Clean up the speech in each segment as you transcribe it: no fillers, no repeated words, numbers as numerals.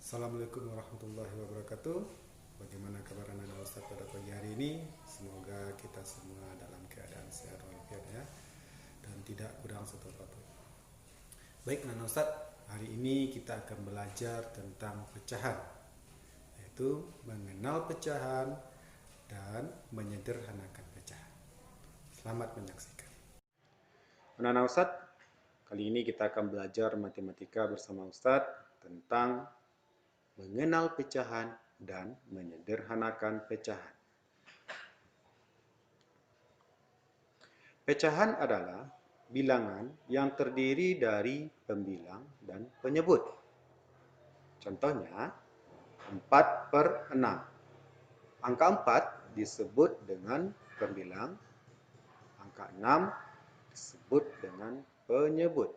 Assalamualaikum warahmatullahi wabarakatuh. Bagaimana kabar anak Ustaz pada pagi hari ini? Semoga kita semua dalam keadaan sehat walafiat ya, dan tidak kurang satu apapun. Baik anak Ustaz, hari ini kita akan belajar tentang pecahan, yaitu mengenal pecahan dan menyederhanakan pecahan. Selamat menyaksikan. Anak Ustaz, kali ini kita akan belajar matematika bersama Ustaz tentang mengenal pecahan dan menyederhanakan pecahan. Pecahan adalah bilangan yang terdiri dari pembilang dan penyebut. Contohnya, 4/6. Angka 4 disebut dengan pembilang, angka 6 disebut dengan penyebut.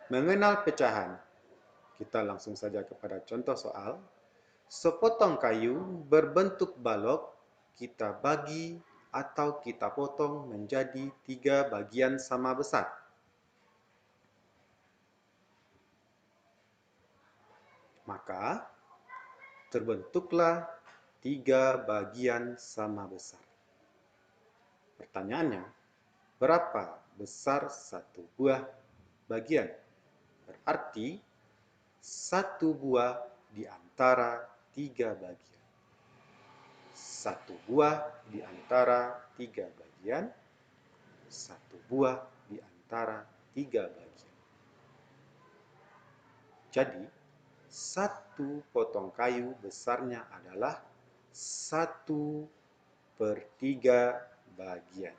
Mengenal pecahan. Kita langsung saja kepada contoh soal. Sepotong kayu berbentuk balok kita bagi atau kita potong menjadi 3 bagian sama besar. Maka terbentuklah 3 bagian sama besar. Pertanyaannya, berapa besar satu buah bagian? Berarti satu buah di antara 3 bagian. Satu buah di antara 3 bagian. Satu buah di antara 3 bagian. Jadi, satu potong kayu besarnya adalah 1/3 bagian.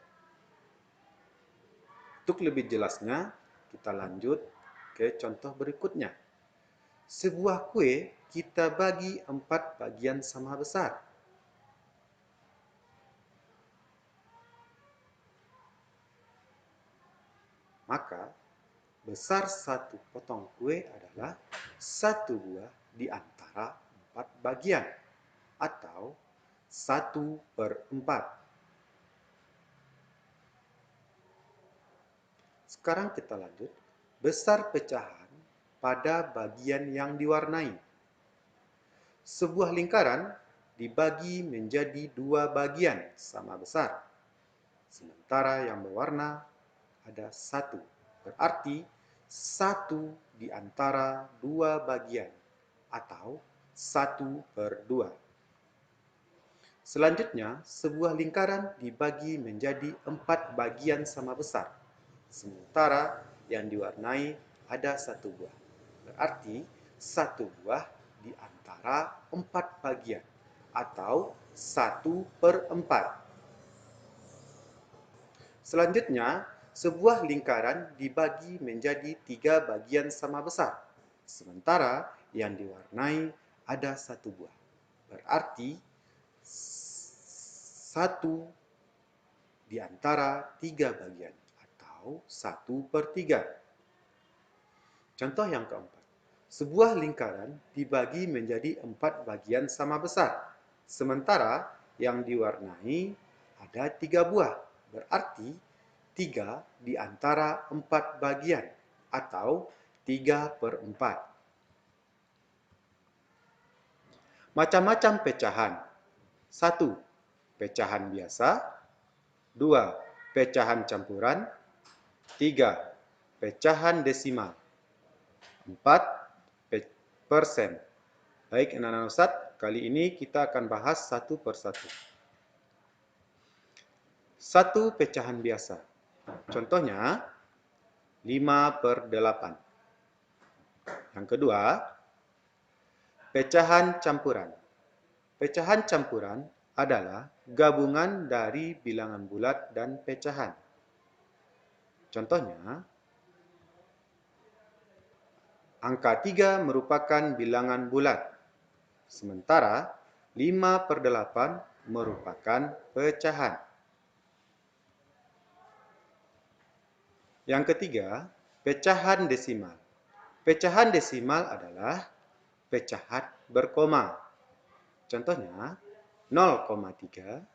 Untuk lebih jelasnya, kita lanjut ke contoh berikutnya. Sebuah kue kita bagi 4 bagian sama besar. Maka, besar satu potong kue adalah 1 buah di antara 4 bagian, atau 1/4. Sekarang kita lanjut. Besar pecahan pada bagian yang diwarnai. Sebuah lingkaran dibagi menjadi 2 bagian sama besar. Sementara yang berwarna ada 1. Berarti 1 di antara 2 bagian, atau 1/2. Selanjutnya, sebuah lingkaran dibagi menjadi 4 bagian sama besar. Sementara yang diwarnai ada 1 buah. Berarti 1 buah di antara 4 bagian, atau 1/4. Selanjutnya, sebuah lingkaran dibagi menjadi 3 bagian sama besar. Sementara yang diwarnai ada 1 buah. Berarti 1 di antara 3 bagian, atau 1/3. Contoh yang keempat. Sebuah lingkaran dibagi menjadi 4 bagian sama besar. Sementara yang diwarnai ada 3 buah. Berarti 3 di antara 4 bagian, atau 3/4. Macam-macam pecahan. 1. Pecahan biasa. 2. Pecahan campuran. 3. Pecahan desimal. 4. Persen. Baik anak-anak Ustaz, kali ini kita akan bahas satu persatu. 1. Pecahan biasa. Contohnya 5/8. Yang kedua, pecahan campuran. Pecahan campuran adalah gabungan dari bilangan bulat dan pecahan. Contohnya, angka 3 merupakan bilangan bulat, sementara 5/8 merupakan pecahan. Yang ketiga, pecahan desimal. Pecahan desimal adalah pecahan berkoma. Contohnya, 0,3,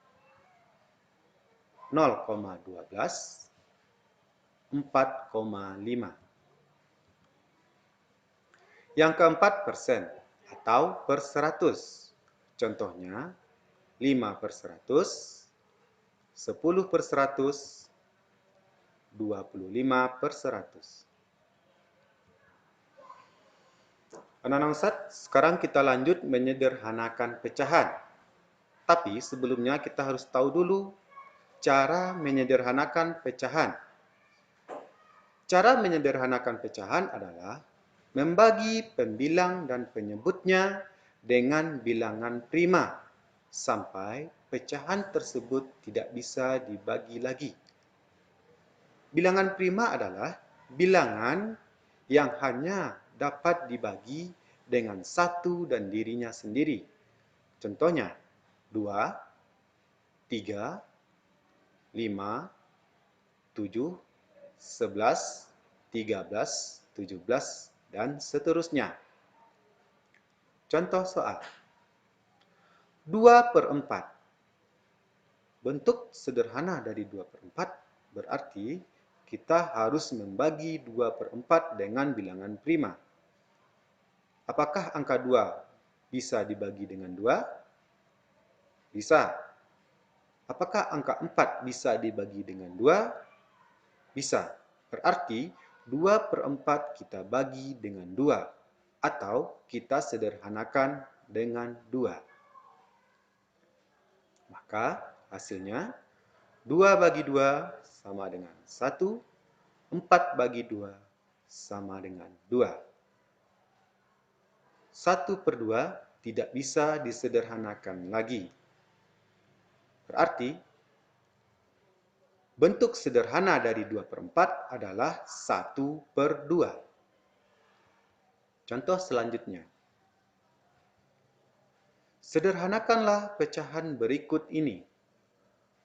0,12, 4,5. Yang keempat, persen atau per 100. Contohnya, 5 per 100, 10 per 100, 25 per 100. Anak-anak Ustaz, sekarang kita lanjut menyederhanakan pecahan. Tapi sebelumnya kita harus tahu dulu cara menyederhanakan pecahan. Cara menyederhanakan pecahan adalah membagi pembilang dan penyebutnya dengan bilangan prima sampai pecahan tersebut tidak bisa dibagi lagi. Bilangan prima adalah bilangan yang hanya dapat dibagi dengan satu dan dirinya sendiri. Contohnya, 2, 3, 5, 7, 11, 13, 17, dan seterusnya. Contoh soal. 2 per 4. Bentuk sederhana dari 2 per 4 berarti kita harus membagi 2 per 4 dengan bilangan prima. Apakah angka 2 bisa dibagi dengan 2? Bisa. Apakah angka 4 bisa dibagi dengan 2? Bisa. Berarti 2 per 4 kita bagi dengan 2. Atau kita sederhanakan dengan 2. Maka hasilnya 2 bagi 2 sama dengan 1. 4 bagi 2 sama dengan 2. 1 per 2 tidak bisa disederhanakan lagi. Berarti bentuk sederhana dari 2 per 4 adalah 1 per 2. Contoh selanjutnya. Sederhanakanlah pecahan berikut ini.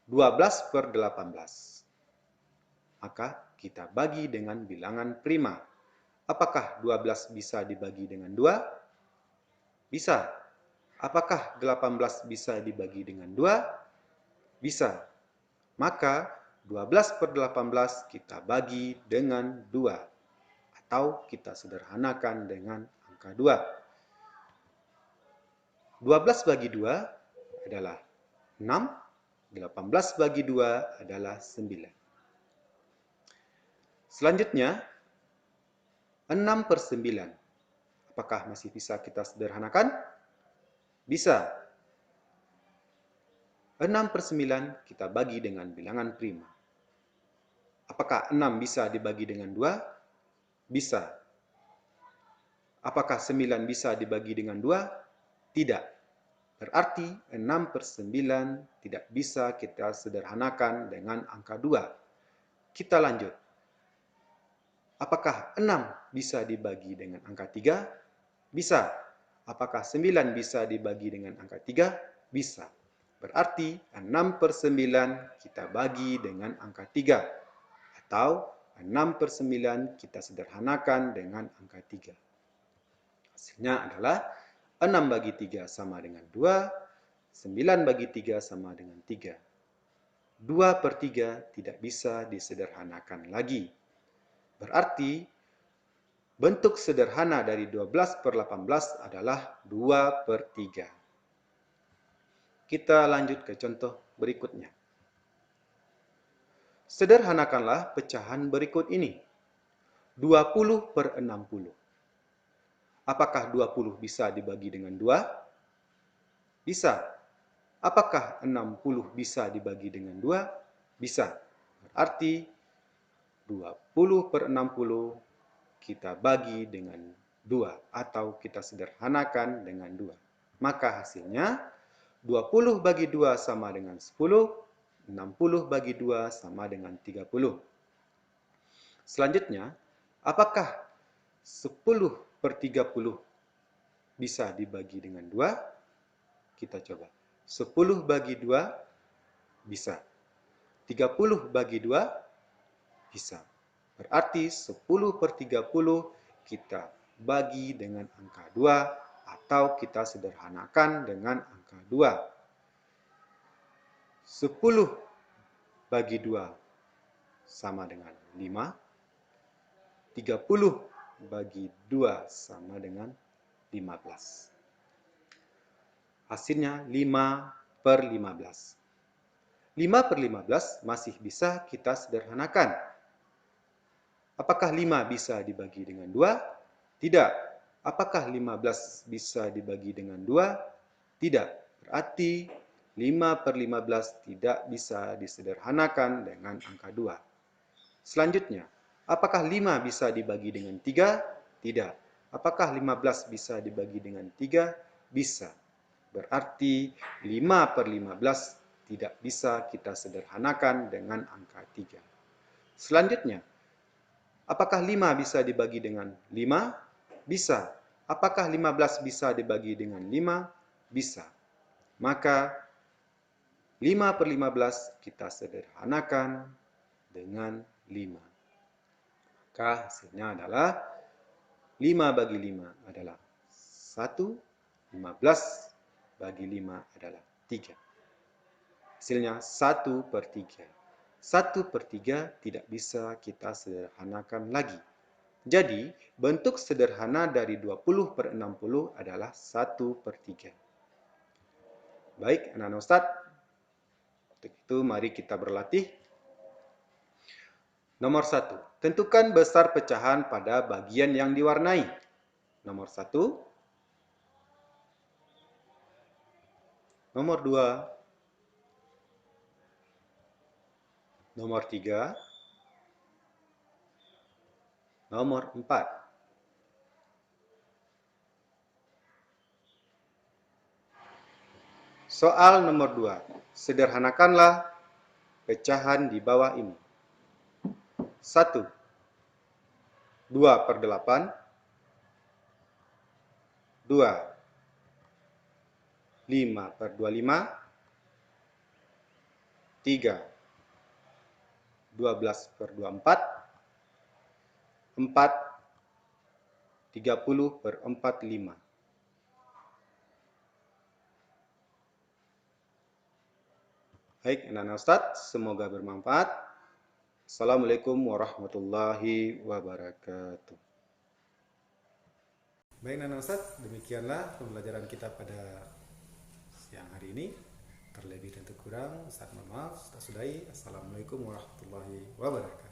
12 per 18. Maka kita bagi dengan bilangan prima. Apakah 12 bisa dibagi dengan 2? Bisa. Apakah 18 bisa dibagi dengan 2? Bisa. Maka 12 per 18 kita bagi dengan 2. Atau kita sederhanakan dengan angka 2. 12 bagi 2 adalah 6. 18 bagi 2 adalah 9. Selanjutnya, 6 per 9. Apakah masih bisa kita sederhanakan? Bisa. 6 per 9 kita bagi dengan bilangan prima. Apakah 6 bisa dibagi dengan 2? Bisa. Apakah 9 bisa dibagi dengan 2? Tidak. Berarti 6 per 9 tidak bisa kita sederhanakan dengan angka 2. Kita lanjut. Apakah 6 bisa dibagi dengan angka 3? Bisa. Apakah 9 bisa dibagi dengan angka 3? Bisa. Berarti 6 per 9 kita bagi dengan angka 3. Atau 6 per 9 kita sederhanakan dengan angka 3. Hasilnya adalah 6 bagi 3 sama dengan 2, 9 bagi 3 sama dengan 3. 2 per 3 tidak bisa disederhanakan lagi. Berarti bentuk sederhana dari 12 per 18 adalah 2 per 3. Kita lanjut ke contoh berikutnya. Sederhanakanlah pecahan berikut ini. 20 per 60. Apakah 20 bisa dibagi dengan 2? Bisa. Apakah 60 bisa dibagi dengan 2? Bisa. Berarti 20 per 60 kita bagi dengan 2 atau kita sederhanakan dengan 2. Maka hasilnya 20 bagi 2 sama dengan 10, 60 bagi 2 sama dengan 30. Selanjutnya, apakah 10 per 30 bisa dibagi dengan 2? Kita coba. 10 bagi 2 bisa. 30 bagi 2 bisa. Berarti 10 per 30 kita bagi dengan angka 2 atau kita sederhanakan dengan angka 2. 10 bagi 2 sama dengan 5. 30 bagi 2 sama dengan 15. Hasilnya 5/15. 5/15 masih bisa kita sederhanakan. Apakah 5 bisa dibagi dengan 2? Tidak. Apakah 15 bisa dibagi dengan 2? Tidak. Berarti 5/15 tidak bisa disederhanakan dengan angka 2. Selanjutnya, apakah 5 bisa dibagi dengan 3? Tidak. Apakah 15 bisa dibagi dengan 3? Bisa. Berarti 5/15 tidak bisa kita sederhanakan dengan angka 3. Selanjutnya, apakah 5 bisa dibagi dengan 5? Bisa. Apakah 15 bisa dibagi dengan 5? Bisa. Maka 5/15 kita sederhanakan dengan 5. Maka hasilnya adalah 5 bagi 5 adalah 1, 15 bagi 5 adalah 3. Hasilnya 1/3. 1/3 tidak bisa kita sederhanakan lagi. Jadi, bentuk sederhana dari 20/60 adalah 1/3. Baik, anak-anak Ustadz. Untuk itu, mari kita berlatih. Nomor 1. Tentukan besar pecahan pada bagian yang diwarnai. Nomor 1. Nomor 2. Nomor 3. Nomor 4. Soal nomor 2. Sederhanakanlah pecahan di bawah ini. 1. 2/8. 2. 5/25. 3. 12/24. 4. 30/45. Baik, anak-anak Ustadz, semoga bermanfaat. Assalamualaikum warahmatullahi wabarakatuh. Baik Nana Ustadz, demikianlah pembelajaran kita pada siang hari ini. Terlebih dan terkurang, Ustadz mohon maaf. Ustadz sudahi. Assalamualaikum warahmatullahi wabarakatuh.